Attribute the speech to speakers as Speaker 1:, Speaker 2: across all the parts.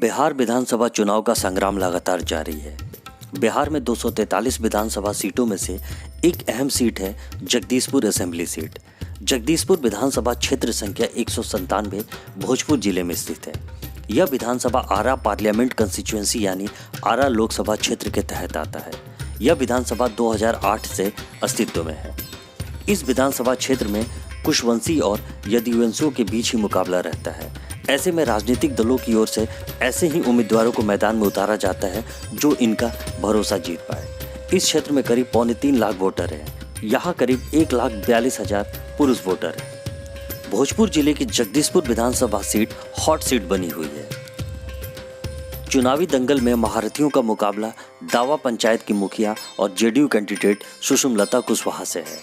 Speaker 1: बिहार विधानसभा चुनाव का संग्राम लगातार जारी है। बिहार में 243 विधानसभा सीटों में से एक अहम सीट है जगदीशपुर असेंबली सीट। जगदीशपुर विधानसभा क्षेत्र संख्या 197 भोजपुर जिले में स्थित है। यह विधानसभा आरा पार्लियामेंट कंस्टिट्यूएंसी यानी आरा लोकसभा क्षेत्र के तहत आता है। यह विधानसभा 2008 से अस्तित्व में है। इस विधानसभा क्षेत्र में कुशवंशी और यदुवंशियों के बीच ही मुकाबला रहता है। ऐसे में राजनीतिक दलों की ओर से ऐसे ही उम्मीदवारों को मैदान में उतारा जाता है जो इनका भरोसा जीत पाए। इस क्षेत्र में करीब 3.25 लाख वोटर हैं। यहाँ करीब 1,42,000 पुरुष वोटर हैं। भोजपुर जिले की जगदीशपुर विधानसभा सीट हॉट सीट बनी हुई है। चुनावी दंगल में महारथियों का मुकाबला दावा पंचायत की मुखिया और जेडीयू कैंडिडेट सुषमलता कुशवाहा से है।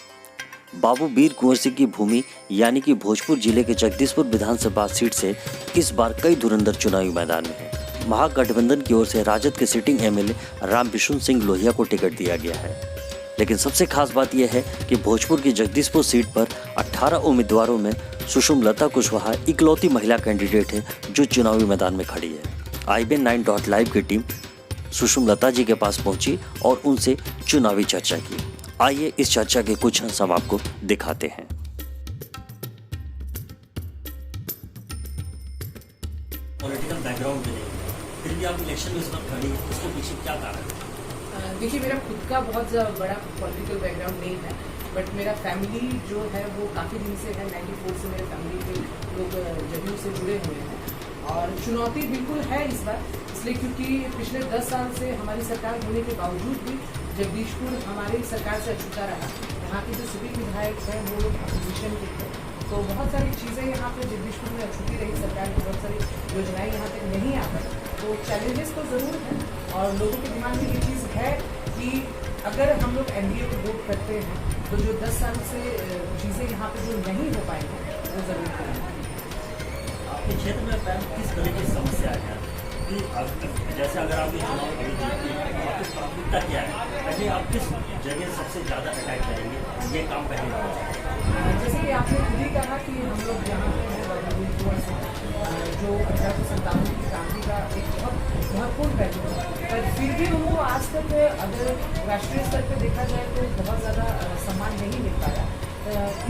Speaker 1: बाबू वीर कुंवर सिंह की भूमि यानी कि भोजपुर जिले के जगदीशपुर विधानसभा सीट से इस बार कई धुरंधर चुनावी मैदान में है। महागठबंधन की ओर से राजद के सिटिंग एमएलए राम विशुन सिंह लोहिया को टिकट दिया गया है। लेकिन सबसे खास बात यह है कि भोजपुर की जगदीशपुर सीट पर 18 उम्मीदवारों में सुषमलता कुशवाहा इकलौती महिला कैंडिडेट है जो चुनावी मैदान में खड़ी है। IBN9.live की टीम सुषमलता जी के पास पहुंची और उनसे चुनावी चर्चा की। आइए इस चर्चा के कुछ अंश हम आपको दिखाते हैं।
Speaker 2: पॉलिटिकल बैकग्राउंड भी नहीं, फिर भी आप इलेक्शन में इस वक्त खड़ी है, उसके पीछे क्या कारण है?
Speaker 3: देखिए, मेरा खुद का बहुत बड़ा पॉलिटिकल बैकग्राउंड नहीं है, बट मेरा फैमिली जो है वो काफ़ी दिन से है। 94 से मेरे फैमिली के लोग जदयू से जुड़े हुए हैं और चुनौती बिल्कुल है इस बार, इसलिए क्योंकि पिछले 10 साल से हमारी सरकार होने के बावजूद भी जगदीशपुर हमारी सरकार से अछूता रहा। यहाँ के जो सिविल विधायक हैं वो लोग अपोजिशन के थे, तो बहुत सारी चीज़ें यहाँ पे जगदीशपुर में अछूती रही। सरकार की बहुत सारी योजनाएं यहाँ तक नहीं आ पाई, तो चैलेंजेस तो ज़रूर हैं और लोगों के दिमाग में ये चीज़ है कि अगर हम लोग एनडीए को वोट करते हैं तो जो 10 साल से चीज़ें यहाँ पे जो नहीं हो पाई हैं वो ज़रूर करेंगे।
Speaker 2: आपके क्षेत्र में किस तरह की समस्या है कि जैसे अगर आप ये चुनाव अभी जीतते हैं, आपकी प्राथमिकता क्या है? पहले आप किस जगह सबसे ज़्यादा अटैक करेंगे, ये काम पहले होगा?
Speaker 3: जैसे कि आपने खुद ही कहा कि हम लोग यहाँ पे हैं जो 1857 की क्रांति का एक बहुत महत्वपूर्ण पहलू है, पर फिर भी उनको आज तक अगर राष्ट्रीय स्तर पर देखा जाए तो बहुत ज़्यादा सम्मान नहीं मिल पाया।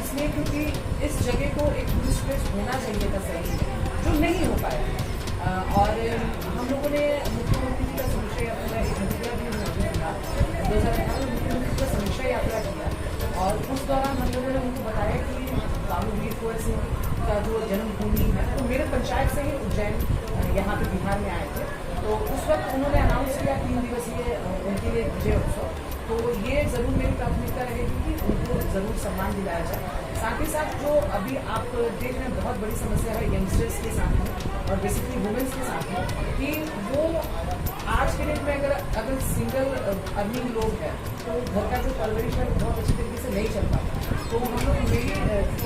Speaker 3: इसलिए क्योंकि इस जगह को एक टूरिस्ट प्लेस होना चाहिए था सही, जो नहीं हो पाया। और हम लोगों ने मुख्यमंत्री जी का समीक्षा यात्रा एक घंटा भी 2018 में मुख्यमंत्री का समीक्षा यात्रा किया और उस दौरान हम लोगों ने उनको बताया कि बाबू वीर कुंवर सिंह का जो जन्मभूमि है तो मेरे पंचायत से ही उज्जैन यहाँ पे बिहार में आए थे, तो उस वक्त उन्होंने अनाउंस किया 3 दिवसीय उनके लिए विजय उत्सव। तो ये ज़रूर मेरी प्राथमिकता रहेगी कि उनको ज़रूर सम्मान दिलाया जाए। साथ ही साथ जो अभी आप देख रहे हैं बहुत बड़ी समस्या है यंगस्टर्स के साथ में और बेसिकली वुमेन्स के साथ में कि वो आज के डेट में अगर सिंगल अर्निंग लोग हैं तो घर का जो परवरिश है बहुत अच्छी तरीके से नहीं चल पाता। तो हम लोग मेरी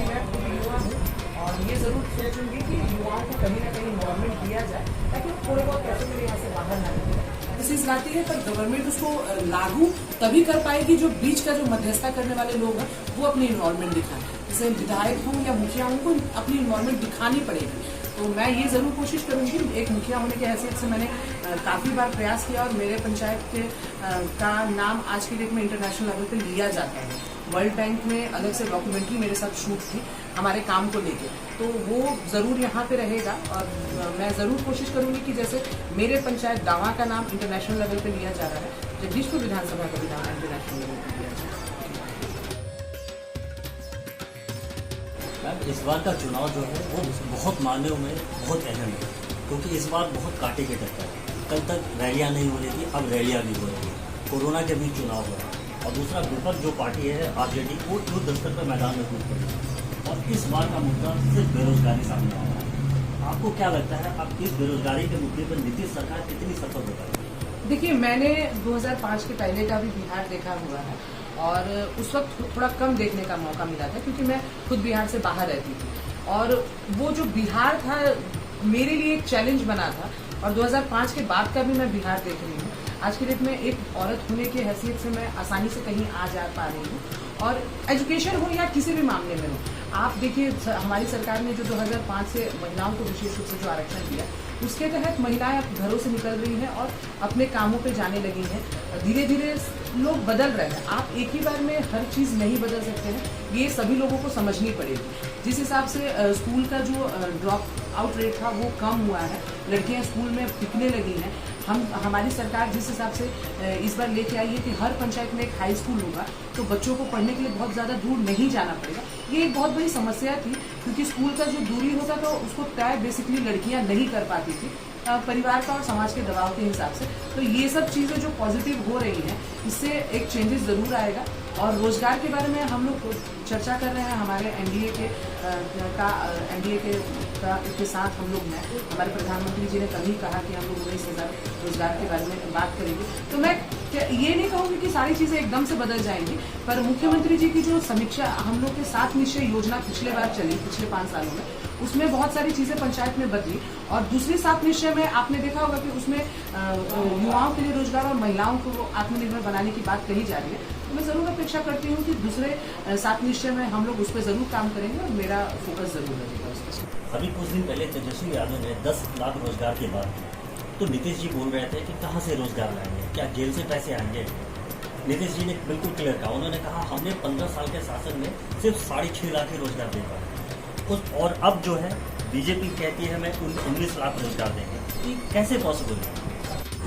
Speaker 3: मैं खुद युवा हूँ और ये ज़रूर सोचूंगी कि युवाओं को कहीं ना कहीं इन्वॉल्वमेंट दिया जाए ताकि वो थोड़े बहुत पैसे मेरे यहाँ से बाहर ना निकले। कोशिश लाती है पर गवर्नमेंट उसको लागू तभी कर पाएगी जो बीच का जो मध्यस्थता करने वाले लोग हैं वो अपनी इन्वॉल्वमेंट दिखाएं। जैसे विधायक हों या मुखिया हों को अपनी इन्वॉल्वमेंट दिखानी पड़ेगी। तो मैं ये ज़रूर कोशिश करूँगी, एक मुखिया होने की हैसियत से मैंने काफ़ी बार प्रयास किया और मेरे पंचायत के का नाम आज की डेट में इंटरनेशनल लेवल पे लिया जाता है। वर्ल्ड बैंक में अलग से डॉक्यूमेंट्री मेरे साथ शूट थी हमारे काम को लेके, तो वो ज़रूर यहाँ पे रहेगा और मैं ज़रूर कोशिश करूँगी कि जैसे मेरे पंचायत दावा का नाम इंटरनेशनल लेवल पे लिया जा रहा है, जगदीशपुर विधानसभा का भी नाम इंटरनेशनल लेवल पे लिया जाए।
Speaker 2: इस बार का चुनाव जो है वो बहुत मायनों में बहुत अहम है, क्योंकि इस बार बहुत कांटे के टक्कर है। कल तक रैलियाँ नहीं हो रही थी, अब रैलियाँ भी हो रही है। कोरोना के बीच चुनाव हो रहा है और दूसरा विपक्ष जो पार्टी है आरजेडी वो युद्ध स्तर पर मैदान में कूद पड़ी है और इस बार का मुद्दा सिर्फ बेरोजगारी सामने आ रहा है। आपको क्या लगता है अब इस बेरोजगारी के मुद्दे पर नीतीश सरकार कितनी सफल हो पाएगी?
Speaker 3: देखिए, मैंने 2005 के पहले का भी बिहार देखा हुआ है और उस वक्त थोड़ा कम देखने का मौका मिला था क्योंकि मैं खुद बिहार से बाहर रहती थी और वो जो बिहार था मेरे लिए एक चैलेंज बना था और 2005 के बाद का भी मैं बिहार देख रही हूँ। आज की डेट में एक औरत होने की हैसियत से मैं आसानी से कहीं आ जा पा रही हूँ और एजुकेशन हो या किसी भी मामले में हो। आप देखिए, हमारी सरकार ने जो 2005 से महिलाओं को विशेष रूप से जो आरक्षण दिया उसके तहत महिलाएं अब घरों से निकल रही हैं और अपने कामों पे जाने लगी हैं। धीरे धीरे लोग बदल रहे हैं। आप एक ही बार में हर चीज़ नहीं बदल सकते हैं, ये सभी लोगों को समझनी पड़ेगी। जिस हिसाब से स्कूल का जो ड्रॉप आउट रेट था वो कम हुआ है, लड़कियां स्कूल में टिकने लगी हैं। हमारी सरकार जिस हिसाब से इस बार लेके आई है कि हर पंचायत में एक हाई स्कूल होगा, तो बच्चों को पढ़ने के लिए बहुत ज़्यादा दूर नहीं जाना पड़ेगा। ये एक बहुत बड़ी समस्या थी, क्योंकि स्कूल का जो दूरी होता था उसको तय बेसिकली लड़कियां नहीं कर पाती थी, परिवार का और समाज के दबाव के हिसाब से। तो ये सब चीज़ें जो पॉजिटिव हो रही हैं, इससे एक चेंजेस ज़रूर आएगा। और रोजगार के बारे में हम लोग चर्चा कर रहे हैं। हमारे एनडीए के साथ हम लोग हैं। हमारे प्रधानमंत्री जी ने कल ही कहा कि हम लोग 19,000 रोजगार के बारे में बात करेंगे। तो मैं ये नहीं कहूँगी कि सारी चीज़ें एकदम से बदल जाएंगी, पर मुख्यमंत्री जी की जो समीक्षा हम लोग के 7 निश्चय योजना पिछले बार चली, पिछले 5 सालों में, उसमें बहुत सारी चीज़ें पंचायत में बदली। और दूसरी 7 निश्चय में आपने देखा होगा कि उसमें युवाओं के लिए रोजगार और महिलाओं को आत्मनिर्भर बनाने की बात कही जा रही है। तो मैं ज़रूर अपेक्षा करती हूँ कि दूसरे 7 निश्चय में हम लोग उस पर ज़रूर काम करेंगे और मेरा फोकस ज़रूर रहेगा उस पर।
Speaker 2: अभी कुछ दिन पहले तेजस्वी यादव ने 10 लाख रोजगार की बात की, तो नीतीश जी बोल रहे थे कि कहाँ से रोजगार लाएंगे, क्या जेल से पैसे आएंगे। नीतीश जी ने बिल्कुल क्लियर कहा, उन्होंने कहा हमने 15 साल के शासन में सिर्फ 6.5 लाख ही रोजगार दे पाए, और अब जो है बीजेपी कहती है मैं 19 लाख रोजगार देंगे। ये कैसे पॉसिबल है?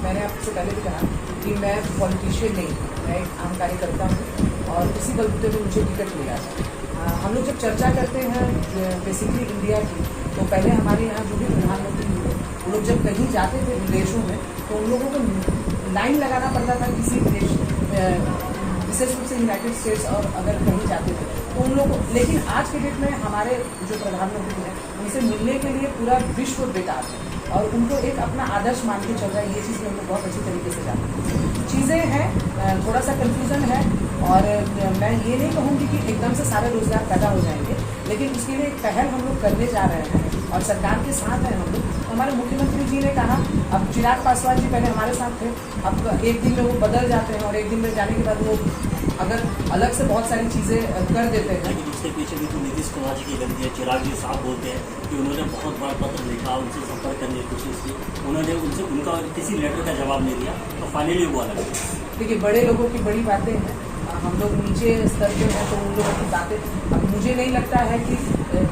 Speaker 3: मैंने आपसे पहले भी कहा कि मैं पॉलिटिशियन नहीं हूँ, मैं एक आम कार्यकर्ता हूँ और इसी बलबूते पर मुझे टिकट मिला है। हम लोग जब चर्चा करते हैं बेसिकली इंडिया की, तो पहले हमारे यहाँ जो भी प्रधानमंत्री हुए, वो लोग जब कहीं जाते थे विदेशों में, तो उन लोगों को लाइन लगाना पड़ता था किसी देश, विशेष रूप से यूनाइटेड स्टेट्स, और अगर कहीं जाते थे तो उन लोगों को। लेकिन आज के डेट में हमारे जो प्रधानमंत्री हैं, उनसे मिलने के लिए पूरा विश्व बेताब है और उनको एक अपना आदर्श मान के चल रहा है। ये चीज़ हम लोग बहुत अच्छी तरीके से जानते हैं। चीज़ें हैं, थोड़ा सा कन्फ्यूज़न है, और मैं ये नहीं कहूँगी कि एकदम से सारे रोजगार पैदा हो जाएंगे, लेकिन उसके लिए एक पहल हम लोग करने जा रहे हैं और सरकार के साथ हैं हम लोग। हमारे मुख्यमंत्री जी ने कहा, अब चिराग पासवान जी पहले हमारे साथ थे, अब एक दिन में वो बदल जाते हैं और एक दिन में जाने के बाद वो अगर अलग से बहुत सारी चीज़ें कर देते हैं।
Speaker 2: लेकिन उसके पीछे भी तो नीतीश कुमार जी की गलती है। चिराग जी साहब बोलते हैं कि उन्होंने बहुत बड़ा पत्र लिखा, उनसे संपर्क करने की कोशिश की, उन्होंने उनका किसी लेटर का जवाब नहीं दिया, तो फाइनली वो अलग है।
Speaker 3: देखिए, बड़े लोगों की बड़ी बातें हैं, हम लोग नीचे स्तर पे हैं, तो उन लोगों की बातें, अब मुझे नहीं लगता है कि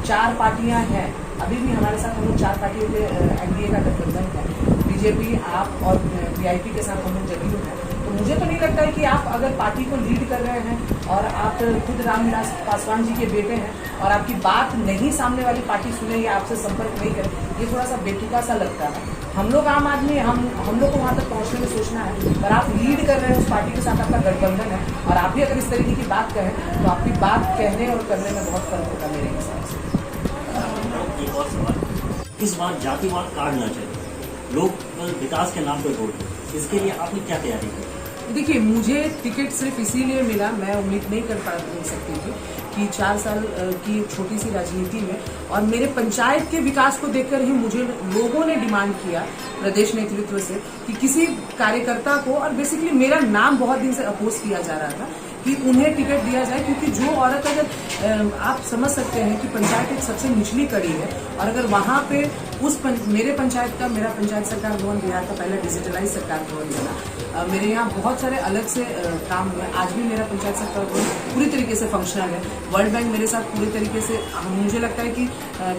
Speaker 3: 4 पार्टियां हैं। अभी भी हमारे साथ हम लोग 4 पार्टियों के एनडीए का गठबंधन है, बीजेपी, आप और वीआईपी के साथ हम लोग जदयू हैं। तो मुझे तो नहीं लगता है कि आप अगर पार्टी को लीड कर रहे हैं और आप खुद रामविलास पासवान जी के बेटे हैं और आपकी बात नहीं सामने वाली पार्टी सुने या आपसे संपर्क नहीं करे, ये थोड़ा सा बेतुका सा लगता है। हम लोग आम आदमी, हम लोग को वहाँ तक पहुँचने में सोचना है, पर आप लीड कर रहे हैं उस पार्टी के साथ, आपका गठबंधन है, और आप भी अगर इस तरीके की बात कहें तो आपकी बात कहने और करने में बहुत फर्क होगा मेरे हिसाब से।
Speaker 2: एक और सवाल, इस बार जातिवाद काटना चाहिए, लोग विकास के नाम पर वोट दें, इसके लिए आपने क्या तैयारी की?
Speaker 3: देखिए, मुझे टिकट सिर्फ इसीलिए मिला, मैं उम्मीद नहीं कर सकती थी कि 4 साल की छोटी सी राजनीति में और मेरे पंचायत के विकास को देखकर ही मुझे लोगों ने डिमांड किया प्रदेश नेतृत्व से कि किसी कार्यकर्ता को, और बेसिकली मेरा नाम बहुत दिन से अपोज किया जा रहा था कि उन्हें टिकट दिया जाए, क्योंकि जो औरत, अगर आप समझ सकते हैं कि पंचायत एक सबसे निचली कड़ी है, और अगर वहाँ पे मेरे पंचायत का, मेरा पंचायत सरकार भवन बिहार का पहला डिजिटलाइज सरकार भवन बना, मेरे यहाँ बहुत सारे अलग से काम हुए। आज भी मेरा पंचायत सरकार भवन पूरी तरीके से फंक्शनल है। वर्ल्ड बैंक मेरे साथ पूरी तरीके से, मुझे लगता है कि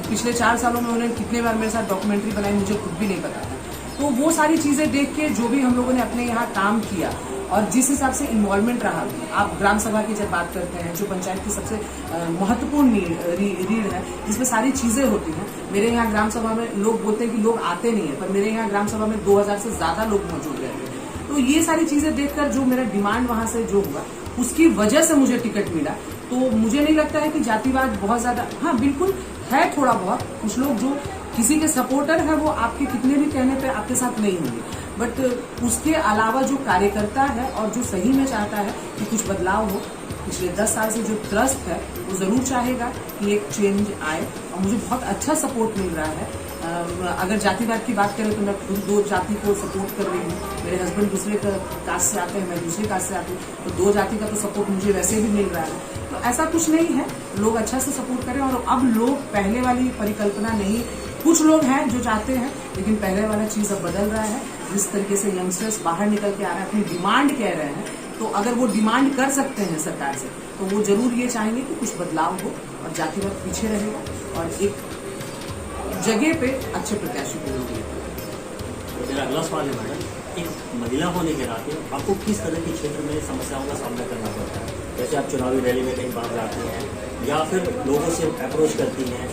Speaker 3: पिछले 4 सालों में उन्होंने कितने बार मेरे साथ डॉक्यूमेंट्री बनाई मुझे खुद भी नहीं पता था। तो वो सारी चीज़ें देख के जो भी हम लोगों ने अपने यहाँ काम किया और जिस हिसाब से इन्वॉल्वमेंट रहा, आप ग्राम सभा की जब बात करते हैं, जो पंचायत की सबसे महत्वपूर्ण रीढ़ है, जिसमें सारी चीज़ें होती हैं। मेरे यहाँ ग्राम सभा में लोग बोलते हैं कि लोग आते नहीं है, पर मेरे यहाँ ग्राम सभा में 2000 से ज़्यादा लोग मौजूद रहते हैं। तो ये सारी चीज़ें देखकर जो मेरा डिमांड वहाँ से जो हुआ, उसकी वजह से मुझे टिकट मिला। तो मुझे नहीं लगता है कि जातिवाद बहुत ज़्यादा, हाँ बिल्कुल है थोड़ा बहुत, कुछ लोग जो किसी के सपोर्टर है वो आपके कितने भी कहने पे आपके साथ नहीं होंगे, बट उसके अलावा जो कार्यकर्ता है और जो सही में चाहता है कि कुछ बदलाव हो, पिछले 10 साल से जो त्रस्त है वो ज़रूर चाहेगा कि एक चेंज आए, और मुझे बहुत अच्छा सपोर्ट मिल रहा है। अगर जातिवाद की बात करें तो मैं खुद 2 जाति को सपोर्ट कर रही हूँ। मेरे हस्बैंड दूसरे कास्ट से आते हैं, मैं दूसरे कास्ट से आती हूँ, तो 2 जाति का तो सपोर्ट मुझे वैसे भी मिल रहा है। तो ऐसा कुछ नहीं है, लोग अच्छा से सपोर्ट करें। और अब लोग पहले वाली परिकल्पना नहीं, कुछ लोग हैं जो चाहते हैं लेकिन पहले वाला चीज अब बदल रहा है। जिस तरीके से यंगस्टर्स बाहर निकल के आ रहे हैं, अपनी डिमांड कह रहे हैं, तो अगर वो डिमांड कर सकते हैं सरकार से, तो वो जरूर ये चाहेंगे कि कुछ बदलाव हो और जातिवाद पीछे रहेगा और एक जगह पे अच्छे प्रत्याशी को लोग।
Speaker 2: मेरा अगला सवाल है मैडम, एक महिला होने के नाते आपको किस तरह के क्षेत्र में समस्याओं का सामना करना पड़ता है? जैसे आप चुनावी रैली में कहीं बाहर जाती हैं या फिर लोगों से अप्रोच करती हैं,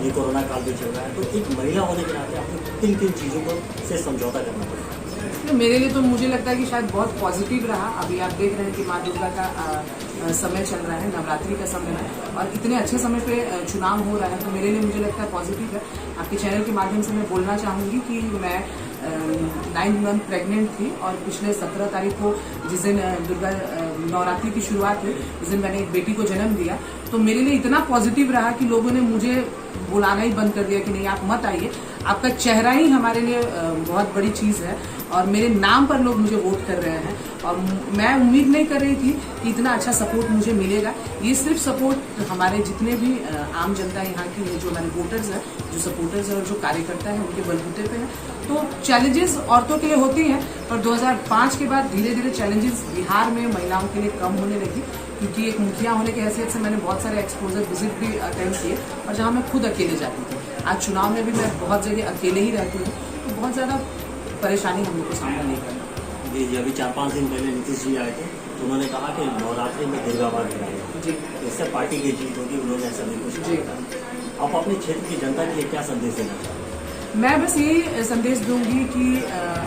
Speaker 2: ये कोरोना काल भी चल रहा है, तो एक महिला होने के नाते आपको किन किन चीज़ों को से समझौता करना पड़ता है?
Speaker 3: मेरे लिए तो मुझे लगता है कि शायद बहुत पॉजिटिव रहा। अभी आप देख रहे हैं कि माँ दुर्गा का समय चल रहा है, नवरात्रि का समय है और इतने अच्छे समय पे चुनाव हो रहा है, तो मेरे लिए मुझे लगता है पॉजिटिव है। आपके चैनल के माध्यम से मैं बोलना चाहूँगी कि मैं 9 मंथ प्रेग्नेंट थी और पिछले 17 तारीख को जिस दिन दुर्गा नवरात्रि की शुरुआत हुई, उस दिन मैंने एक बेटी को जन्म दिया। तो मेरे लिए इतना पॉजिटिव रहा कि लोगों ने मुझे बुलाना ही बंद कर दिया कि नहीं आप मत आइए, आपका चेहरा ही हमारे लिए बहुत बड़ी चीज़ है और मेरे नाम पर लोग मुझे वोट कर रहे हैं। और मैं उम्मीद नहीं कर रही थी कि इतना अच्छा सपोर्ट मुझे मिलेगा। ये सिर्फ सपोर्ट हमारे जितने भी आम जनता यहाँ की है, जो हमारे वोटर्स हैं, जो सपोर्टर्स हैं और जो कार्यकर्ता हैं, उनके बलबूते पे है। तो चैलेंजेस औरतों के लिए होती हैं, पर 2005 के बाद धीरे धीरे चैलेंजेस बिहार में महिलाओं के लिए कम होने लगी, क्योंकि एक मुखिया होने की हैसियत से मैंने बहुत सारे एक्सपोजर विजिट भी अटेंड किए और जहाँ मैं खुद अकेले जाती थी। आज चुनाव में भी मैं बहुत जगह अकेले ही रहती हूँ, तो बहुत ज़्यादा परेशानी हम लोग को सामना नहीं करना।
Speaker 2: जी, अभी 4-5 दिन पहले नीतीश जी आए थे, तो उन्होंने कहा कि नवरात्रि में दुर्गावार कराएगा
Speaker 3: जी,
Speaker 2: इससे पार्टी की जीत होगी, उन्होंने ऐसा भी कुछ
Speaker 3: जी।
Speaker 2: कहा। आप अपने क्षेत्र की जनता के लिए क्या संदेश देना चाहते हैं?
Speaker 3: मैं बस यही संदेश दूंगी कि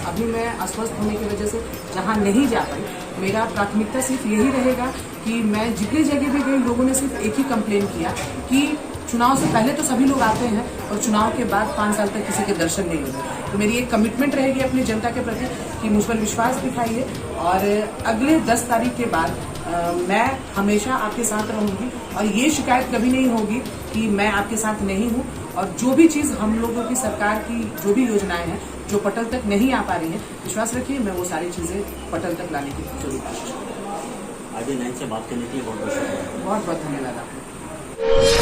Speaker 3: अभी मैं अस्वस्थ होने की वजह से जहाँ नहीं जा पाई, मेरा प्राथमिकता सिर्फ यही रहेगा कि मैं जितनी जगह भी गई, लोगों ने सिर्फ एक ही कंप्लेन किया कि चुनाव से पहले तो सभी लोग आते हैं और चुनाव के बाद 5 साल तक किसी के दर्शन नहीं होते। तो मेरी एक कमिटमेंट रहेगी अपनी जनता के प्रति कि मुझ पर विश्वास दिखाइए और अगले 10 तारीख के बाद मैं हमेशा आपके साथ रहूंगी और ये शिकायत कभी नहीं होगी कि मैं आपके साथ नहीं हूँ। और जो भी चीज़ हम लोगों की सरकार की जो भी योजनाएं हैं जो पटल तक नहीं आ पा रही हैं, विश्वास रखिए मैं वो सारी चीज़ें पटल तक लाने की जरूर कोशिश करूँगी।
Speaker 2: आगे 9 से बात करने के लिए बहुत बहुत शुक्रिया।
Speaker 3: बहुत बहुत धन्यवाद आपको।